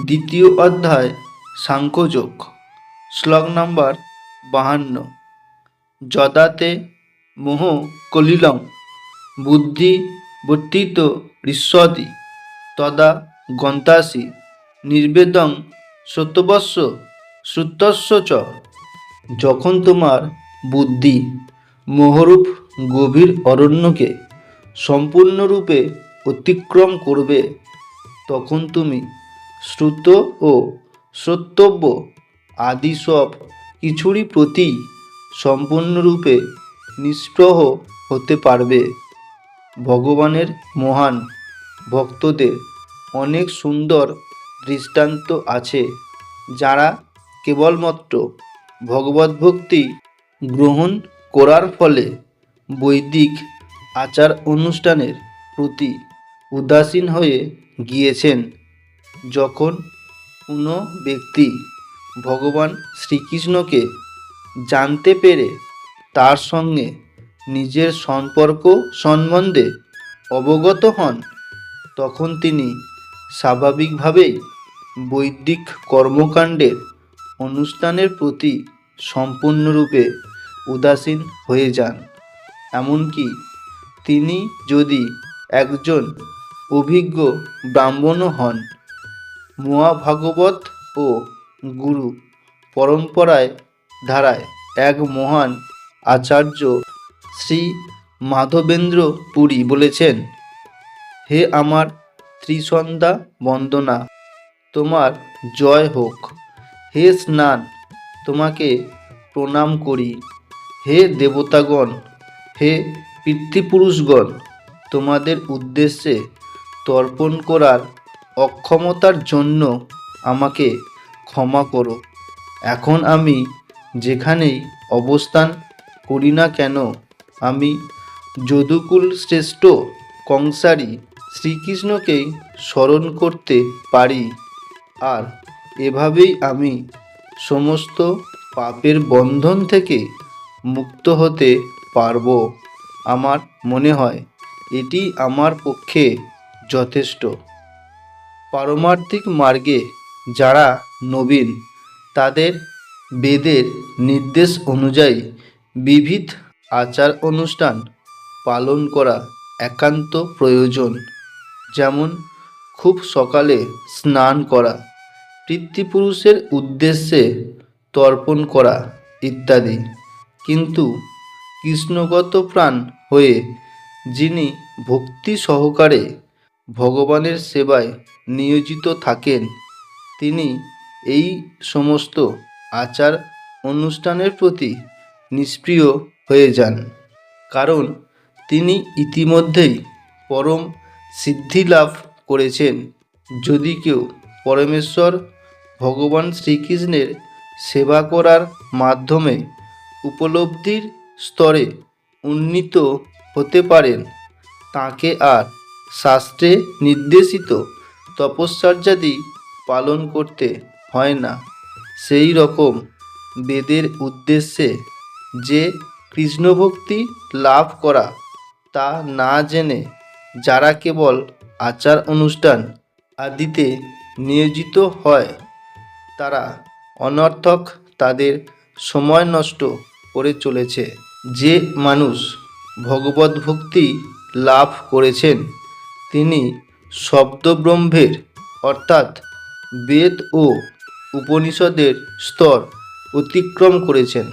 দ্বিতীয় অধ্যায় সাংখ্যযোগ। শ্লোক নাম্বার 52। যদাতে মোহ কলিলং বুদ্ধি বর্তিত ঋষ্যতি তদা গন্তাসি নির্বেদং সত্যবস্য শ্রুতস্য চ। যখন তোমার বুদ্ধি মোহরূপ গভীর অরণ্যকে সম্পূর্ণরূপে অতিক্রম করবে, তখন তুমি শ্রুত ও শ্রোতব্য আদি সব কিছুরই প্রতি সম্পূর্ণরূপে নিষ্প্রহ হতে পারবে। ভগবানের মহান ভক্তদের অনেক সুন্দর দৃষ্টান্ত আছে, যারা কেবলমাত্র ভগবদ্ভক্তি গ্রহণ করার ফলে বৈদিক আচার অনুষ্ঠানের প্রতি উদাসীন হয়ে গিয়েছেন। যখন কোনো ব্যক্তি ভগবান শ্রীকৃষ্ণকে জানতে পেরে তার সঙ্গে নিজের সম্পর্ক সম্বন্ধে অবগত হন, তখন তিনি স্বাভাবিকভাবেই বৈদিক কর্মকাণ্ডের অনুষ্ঠানের প্রতি সম্পূর্ণরূপে উদাসীন হয়ে যান। এমনকি তিনি যদি একজন অভিজ্ঞ ব্রাহ্মণও হন। মহাভাগবত ও গুরু পরম্পরায় ধারায় এক মহান আচার্য শ্রী মাধবেন্দ্র পুরী বলেছেন, হে আমার ত্রিসন্ধ্যা বন্দনা, তোমার জয় হোক। হে স্নান, তোমাকে প্রণাম করি। হে দেবতাগণ, হে পিতৃপুরুষগণ, তোমাদের উদ্দেশ্যে তর্পণ করার অক্ষমতার জন্য আমাকে ক্ষমা করো। এখন আমি যেখানেই অবস্থান করি না কেন, আমি যদুকুল শ্রেষ্ঠ কংসারী শ্রীকৃষ্ণকেই স্মরণ করতে পারি, আর এভাবেই আমি সমস্ত পাপের বন্ধন থেকে মুক্ত হতে পারব। আমার মনে হয় এটি আমার পক্ষে যথেষ্ট। পারমার্থিক মার্গে যারা নবীন, তাদের বেদের নির্দেশ অনুযায়ী বিবিধ আচার অনুষ্ঠান পালন করা একান্ত প্রয়োজন। যেমন খুব সকালে স্নান করা, পিতৃপুরুষের উদ্দেশ্যে তর্পণ করা ইত্যাদি। কিন্তু কৃষ্ণগত প্রাণ হয়ে যিনি ভক্তি সহকারে ভগবানের সেবায় নিয়োজিত থাকেন, তিনি এই সমস্ত আচার অনুষ্ঠানের প্রতি নিষ্ক্রিয় হয়ে যান, কারণ তিনি ইতিমধ্যেই পরম সিদ্ধি লাভ করেছেন। যদি কেউ পরমেশ্বর ভগবান শ্রীকৃষ্ণের সেবা করার মাধ্যমে উপলব্ধির স্তরে উন্নীত হতে পারেন, তাকে আর শাস্ত্রে নির্দেশিত তপশ্চর্যাদি পালন করতে হয় না। সেই রকম বেদের উদ্দেশ্যে যে কৃষ্ণভক্তি লাভ করা, তা না জেনে যারা কেবল আচার অনুষ্ঠান আদিতে নিয়োজিত হয়, তারা অনর্থক তাদের সময় নষ্ট করে চলেছে। যে মানুষ ভগবদ্ভক্তি লাভ করেছেন, তিনি শব্দব্রহ্মের অর্থাৎ বেদ ও উপনিষদের স্তর অতিক্রম করেছেন।